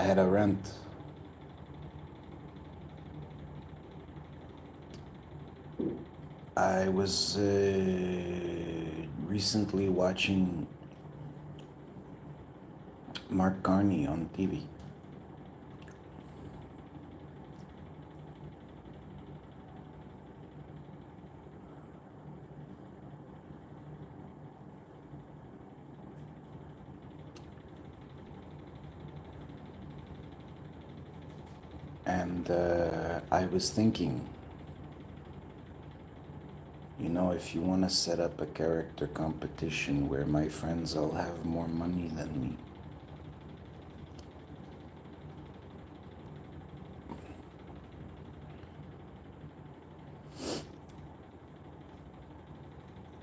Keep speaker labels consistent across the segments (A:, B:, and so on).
A: I had a rant. I was recently watching Mark Carney on TV. And I was thinking, if you want to set up a character competition where my friends all have more money than me,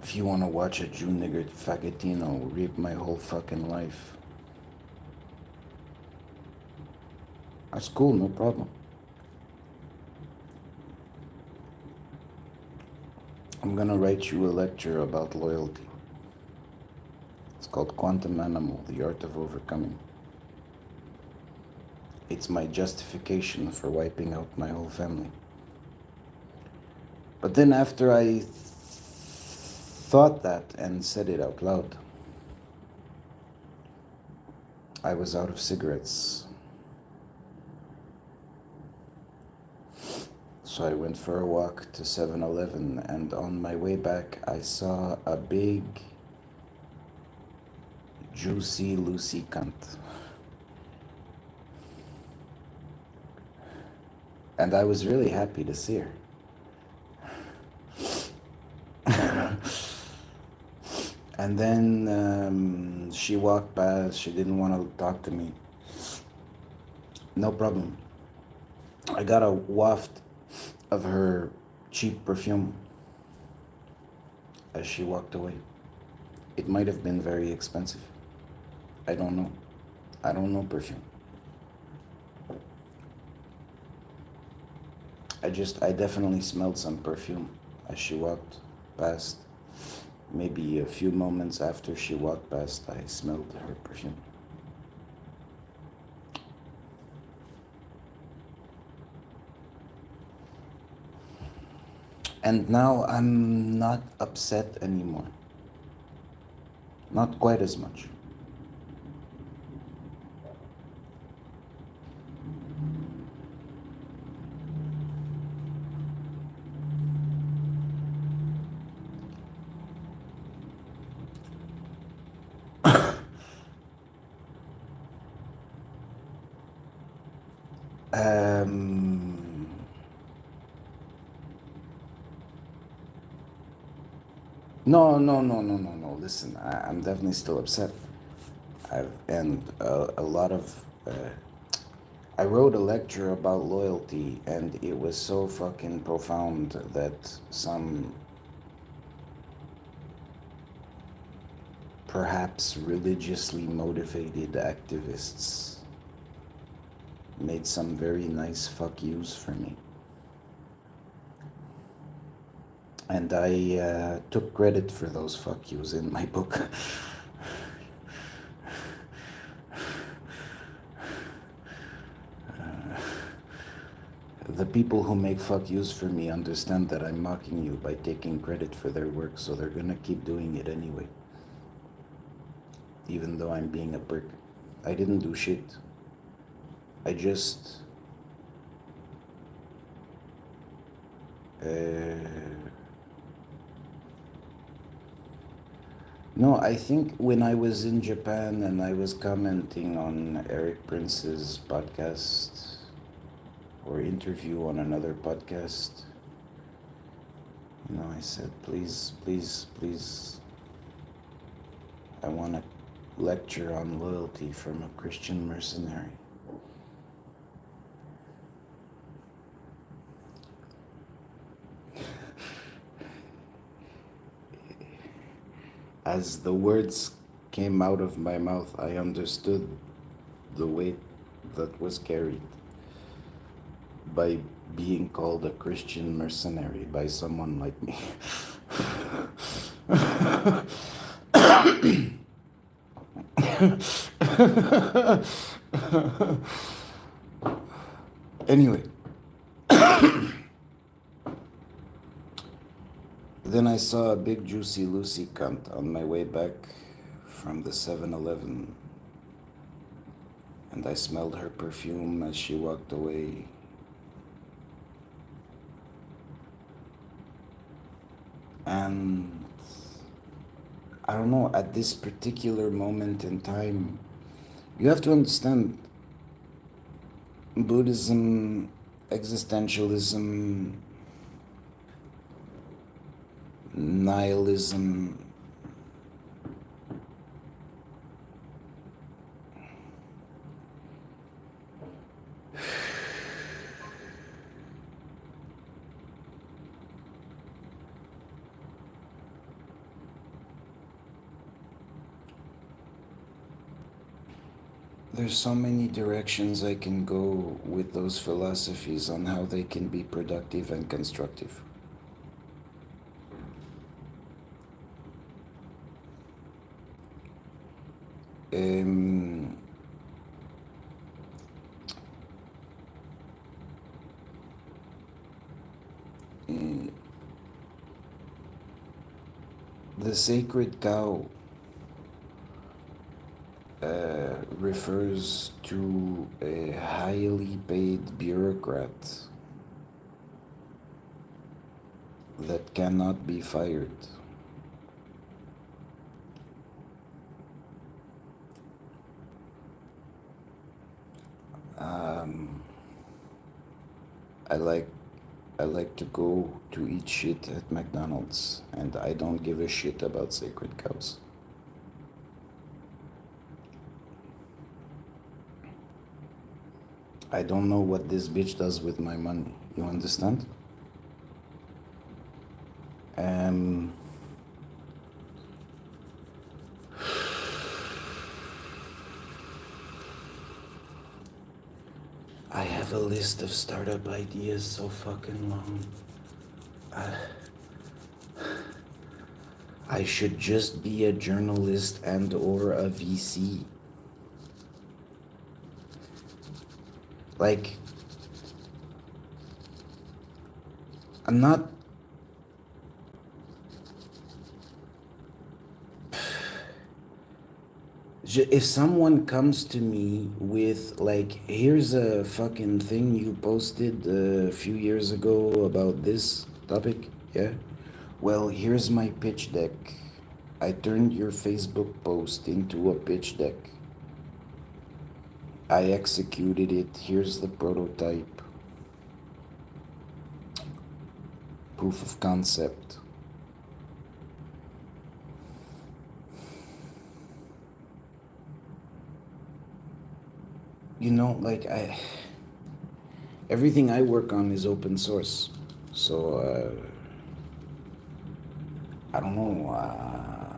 A: if you want to watch a Jew nigger Fagatino rape my whole fucking life, that's cool, no problem. I'm gonna write you a lecture about loyalty. It's called Quantum Animal, the Art of Overcoming. It's my justification for wiping out my whole family. But then after I thought that and said it out loud, I was out of cigarettes. So I went for a walk to 7-Eleven, and on my way back I saw a big, juicy Lucy cunt. And I was really happy to see her. And then she walked past, she didn't want to talk to me. No problem. I got a waft of her cheap perfume as she walked away. It might have been very expensive. I don't know. I don't know perfume. I definitely smelled some perfume as she walked past. Maybe a few moments after she walked past, I smelled her perfume. And now I'm not upset anymore. Not quite as much. No. Listen, I'm definitely still upset. A lot of. I wrote a lecture about loyalty, and it was so fucking profound that some perhaps religiously motivated activists made some very nice fuck yous for me. And I took credit for those fuck yous in my book. The people who make fuck yous for me understand that I'm mocking you by taking credit for their work, so they're gonna keep doing it anyway. Even though I'm being a prick. I didn't do shit. I just... No, I think when I was in Japan and I was commenting on Eric Prince's podcast or interview on another podcast, I said, please, I want a lecture on loyalty from a Christian mercenary. As the words came out of my mouth, I understood the weight that was carried by being called a Christian mercenary by someone like me. Anyway, then I saw a big juicy Lucy cunt on my way back from the 7-Eleven, and I smelled her perfume as she walked away. And I don't know, at this particular moment in time, you have to understand Buddhism, existentialism, nihilism, there's so many directions I can go with those philosophies on how they can be productive and constructive. Um, eh, the sacred cow refers to a highly paid bureaucrat that cannot be fired. I like to go to eat shit at McDonald's, and I don't give a shit about sacred cows. I don't know what this bitch does with my money. You understand? I have a list of startup ideas so fucking long. I should just be a journalist and or a VC. Like, I'm not... If someone comes to me with, like, here's a fucking thing you posted a few years ago about this topic, yeah? Well, here's my pitch deck. I turned your Facebook post into a pitch deck. I executed it. Here's the prototype. Proof of concept. You know, like, everything I work on is open source. So, I don't know. I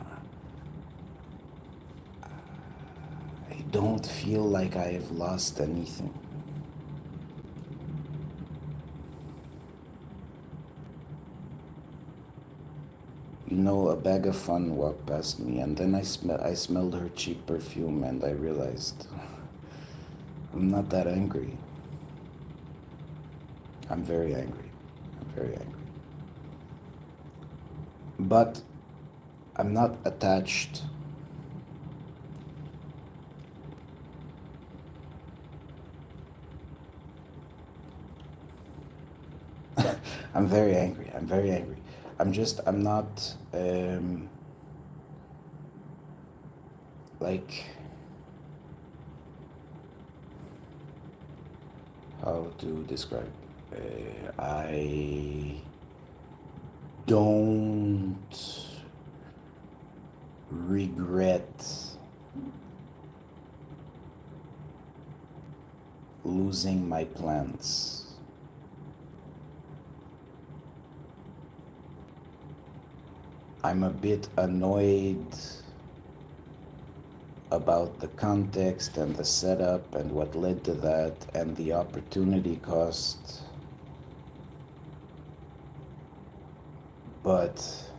A: don't feel like I have lost anything. You know, a bag of fun walked past me, and then I smelled her cheap perfume, and I realized I'm not that angry. I'm very angry. I'm very angry. But I'm not attached. I'm very angry. I'm very angry. I'm not, like, how to describe? I don't regret losing my plants. I'm a bit annoyed about the context and the setup and what led to that and the opportunity cost. But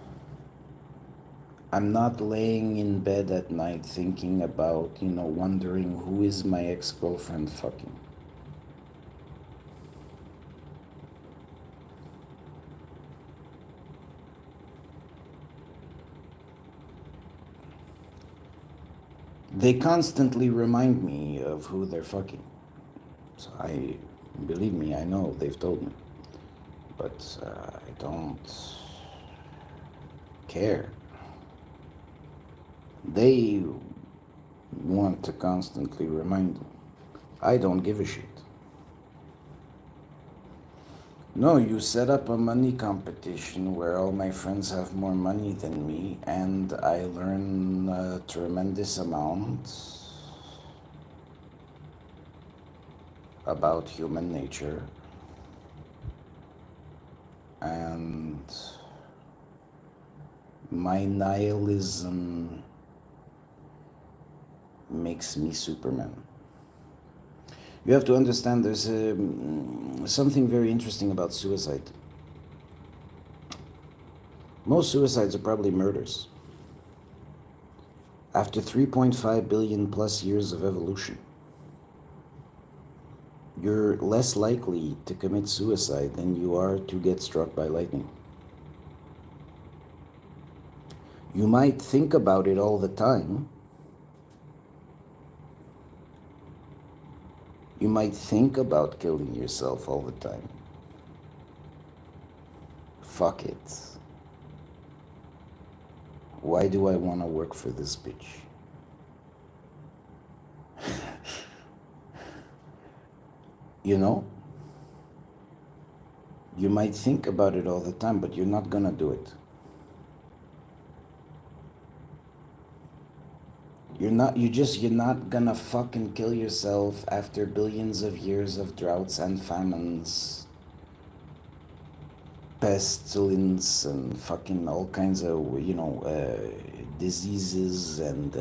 A: I'm not laying in bed at night thinking about, wondering who is my ex-girlfriend fucking. They constantly remind me of who they're fucking. So believe me, I know, they've told me. But I don't care. They want to constantly remind me. I don't give a shit. No, you set up a money competition where all my friends have more money than me, and I learn a tremendous amount about human nature, and my nihilism makes me Superman. You have to understand there's something very interesting about suicide. Most suicides are probably murders. After 3.5 billion plus years of evolution, you're less likely to commit suicide than you are to get struck by lightning. You might think about it all the time. You might think about killing yourself all the time. Fuck it. Why do I want to work for this bitch? You know? You might think about it all the time, but you're not gonna do it. You're not gonna fucking kill yourself after billions of years of droughts and famines, pestilence and fucking all kinds of, diseases and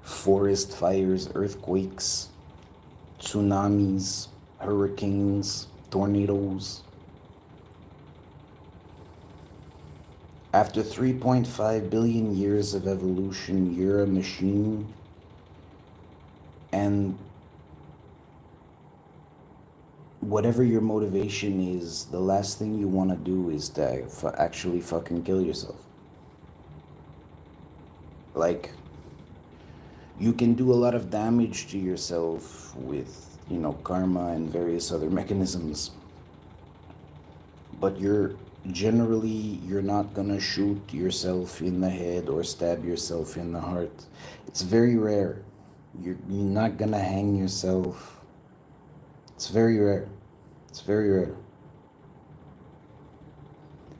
A: forest fires, earthquakes, tsunamis, hurricanes, tornadoes. After 3.5 billion years of evolution, you're a machine, and whatever your motivation is, the last thing you want to do is to actually fucking kill yourself. Like, you can do a lot of damage to yourself with, karma and various other mechanisms, but you're not gonna shoot yourself in the head or stab yourself in the heart. It's very rare. You're not gonna hang yourself. It's very rare. It's very rare.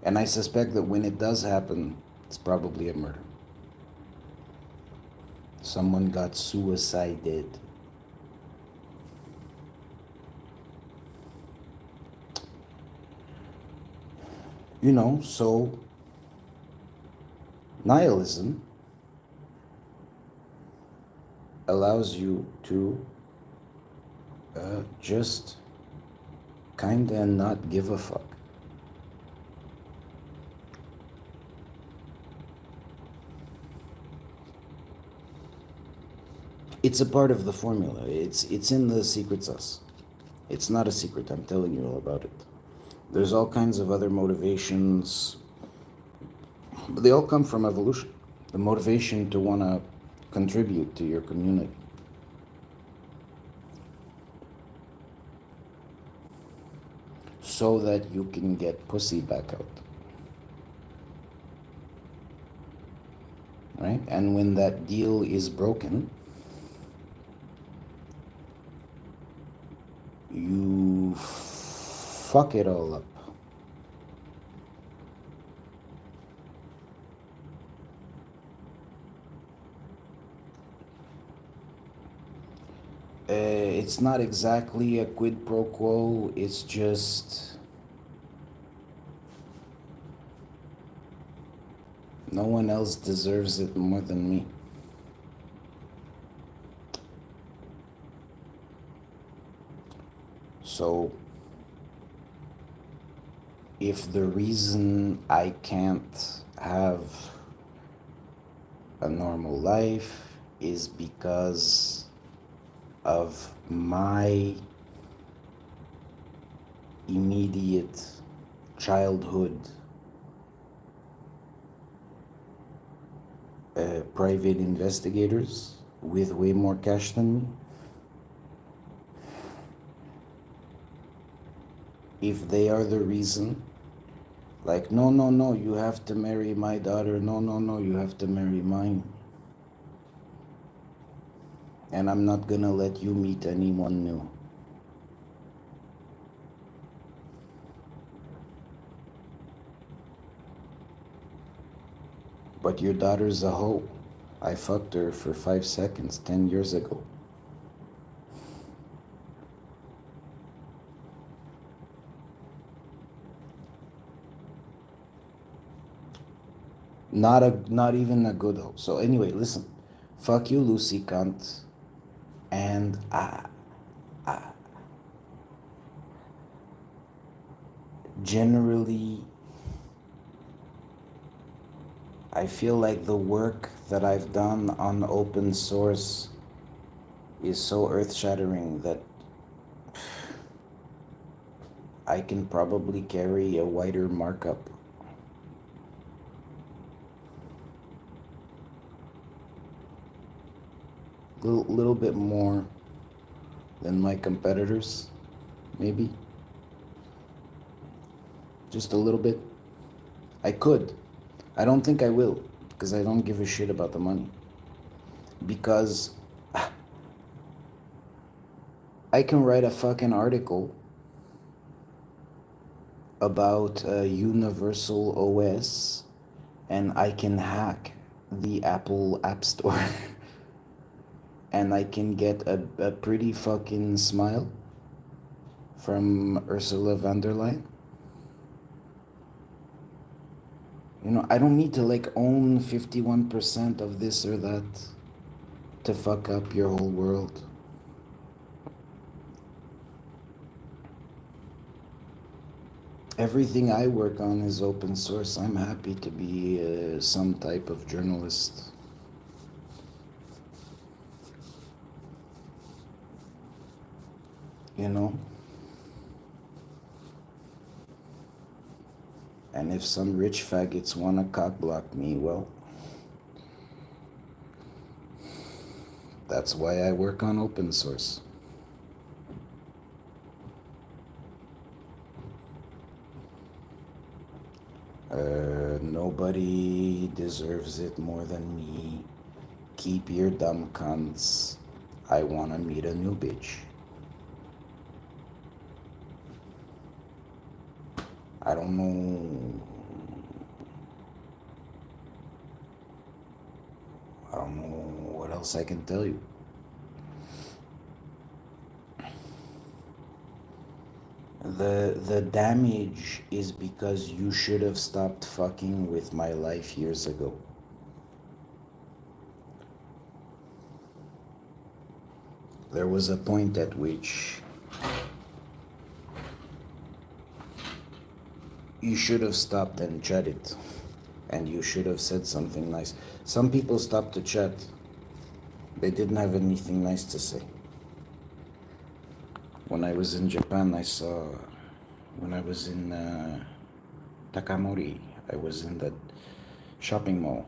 A: And I suspect that when it does happen, it's probably a murder. Someone got suicided. So nihilism allows you to just kinda not give a fuck. It's a part of the formula. It's in the secret sauce. It's not a secret. I'm telling you all about it. There's all kinds of other motivations, but they all come from evolution. The motivation to want to contribute to your community. So that you can get pussy back out. Right? And when that deal is broken, you fuck it all up. It's not exactly a quid pro quo, it's just no one else deserves it more than me. So if the reason I can't have a normal life is because of my immediate childhood private investigators with way more cash than me. If they are the reason, like, no, no, no, you have to marry my daughter, no, no, no, you have to marry mine, and I'm not gonna let you meet anyone new. But your daughter's a hoe. I fucked her for 5 seconds 10 years ago. Not even a good hoe. So anyway, listen. Fuck you, Lucy cunt. And generally, I feel like the work that I've done on open source is so earth-shattering that I can probably carry a wider markup. Little bit more than my competitors, maybe. Just a little bit. I could. I don't think I will, because I don't give a shit about the money. Because I can write a fucking article about Universal OS, and I can hack the Apple App Store and I can get a pretty fucking smile from Ursula von der Leyen. You know, I don't need to like own 51% of this or that to fuck up your whole world. Everything I work on is open source. I'm happy to be some type of journalist. You know? And if some rich faggots want to cockblock me, well, that's why I work on open source. Nobody deserves it more than me. Keep your dumb cunts. I wanna meet a new bitch. I don't know. I don't know what else I can tell you. The damage is because you should have stopped fucking with my life years ago. There was a point at which you should have stopped and chatted, and you should have said something nice. Some people stopped to chat. They didn't have anything nice to say. When I was in Japan, when I was in Takamori, I was in that shopping mall,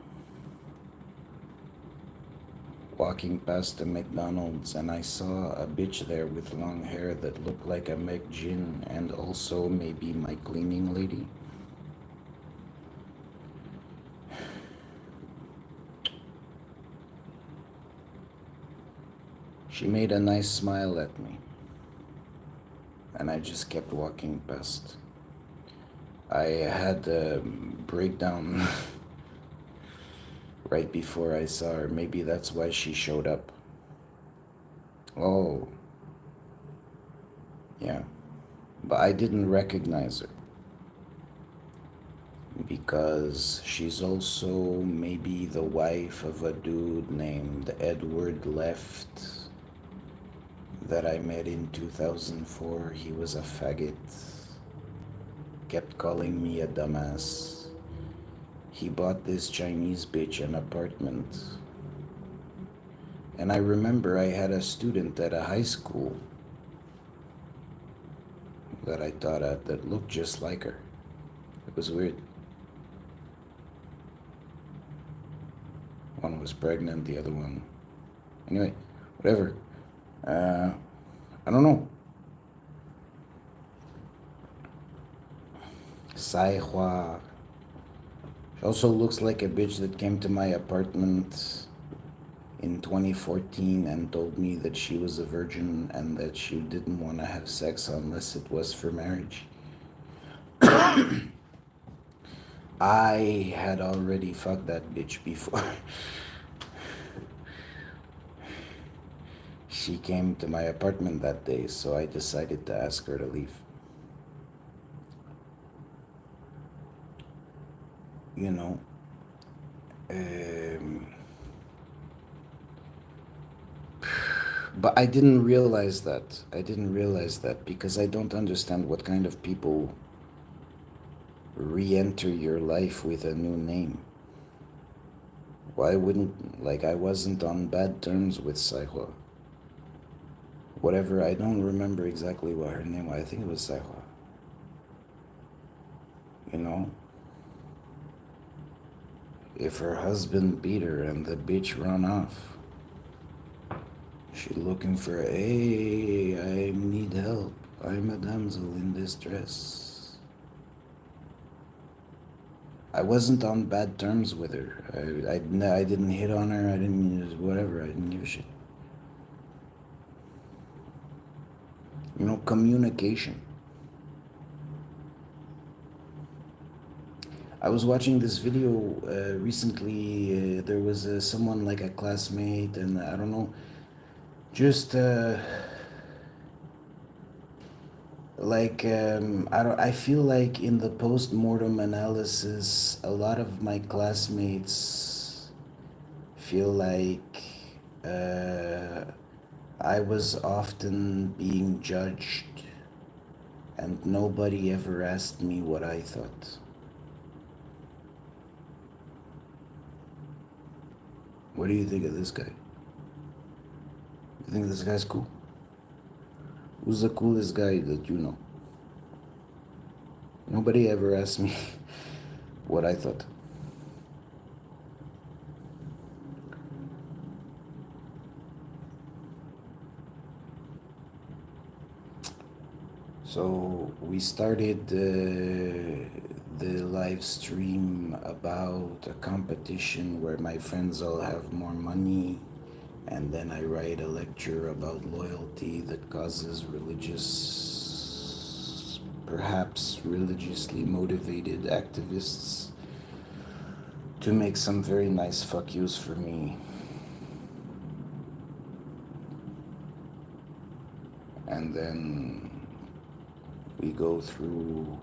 A: walking past the McDonald's, and I saw a bitch there with long hair that looked like a McGin and also maybe my cleaning lady. She made a nice smile at me, and I just kept walking past. I had a breakdown right before I saw her. Maybe that's why she showed up. Oh, yeah. But I didn't recognize her because she's also maybe the wife of a dude named Edward Left that I met in 2004. He was a faggot, kept calling me a dumbass, he bought this Chinese bitch an apartment. And I remember I had a student at a high school that I taught at that looked just like her. It was weird. One was pregnant, the other one. Anyway, whatever. I don't know. Sai Hua. She also looks like a bitch that came to my apartment in 2014 and told me that she was a virgin and that she didn't want to have sex unless it was for marriage. I had already fucked that bitch before. She came to my apartment that day, so I decided to ask her to leave. You know, but I didn't realize that. I didn't realize that because I don't understand what kind of people re-enter your life with a new name. Why wouldn't, like, I wasn't on bad terms with Saihua. Whatever, I don't remember exactly what her name was. I think it was Saihua. You know? If her husband beat her and the bitch run off, she looking for, hey, I need help. I'm a damsel in distress. I wasn't on bad terms with her. I didn't hit on her. I didn't, whatever. I didn't give a shit. You know, communication. I was watching this video recently. There was someone like a classmate, and I don't know, just I feel like in the post-mortem analysis, a lot of my classmates feel like I was often being judged, and nobody ever asked me what I thought. What do you think of this guy? You think this guy's cool? Who's the coolest guy that you know? Nobody ever asked me what I thought. So we started the live stream about a competition where my friends all have more money, and then I write a lecture about loyalty that causes perhaps religiously motivated activists to make some very nice fuck yous for me. And then we go through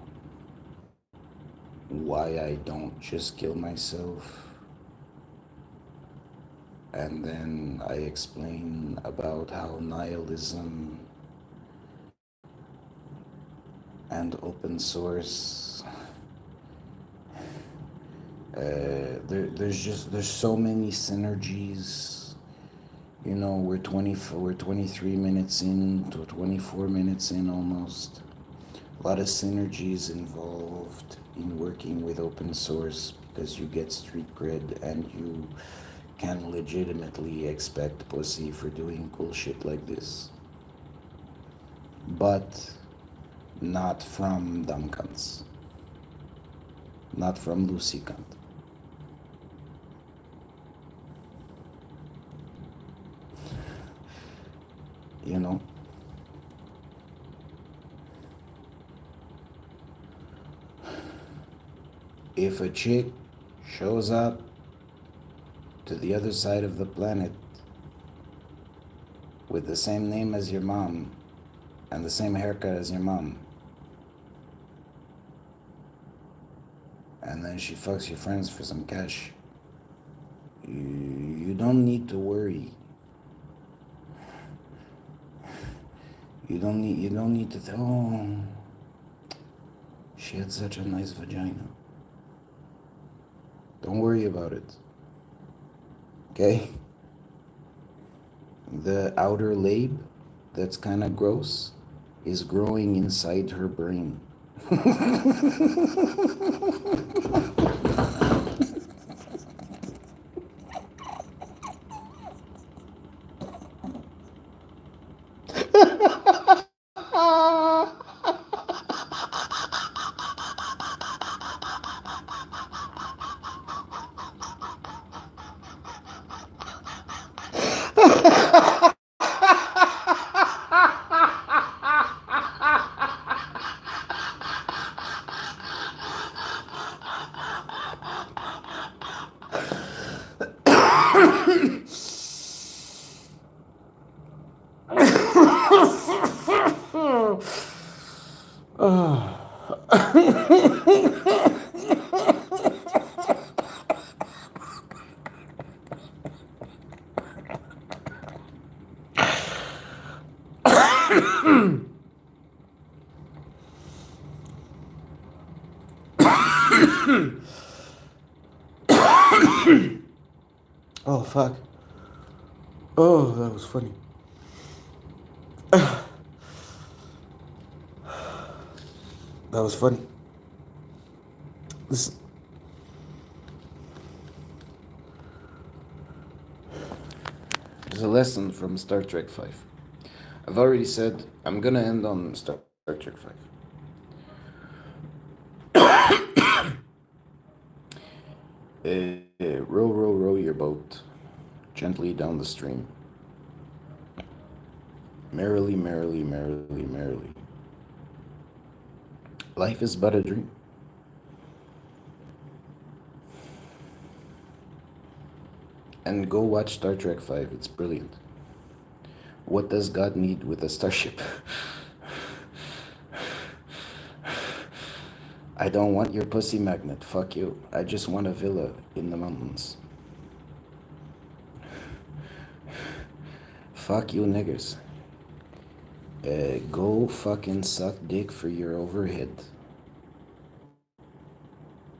A: why I don't just kill myself. And then I explain about how nihilism and open source, there's so many synergies. You know, we're 23 minutes in to 24 minutes in almost. A lot of synergies involved in working with open source because you get street cred and you can legitimately expect pussy for doing cool shit like this. But not from dumb cunts. Not from Lucy cunt. You know? If a chick shows up to the other side of the planet with the same name as your mom and the same haircut as your mom, and then she fucks your friends for some cash, you don't need to worry. You don't need to oh, she had such a nice vagina. Don't worry about it. Okay? The outer lab, that's kind of gross, is growing inside her brain. Oh, fuck. Oh, that was funny. That was funny. Listen. There's a lesson from Star Trek 5. I've already said I'm gonna end on Star Trek 5. Row, row, row your boat gently down the stream. Merrily, merrily, merrily, merrily. Life is but a dream. And go watch Star Trek 5. It's brilliant. What does God need with a starship? I don't want your pussy magnet. Fuck you. I just want a villa in the mountains. Fuck you niggers. Go fucking suck dick for your overhead.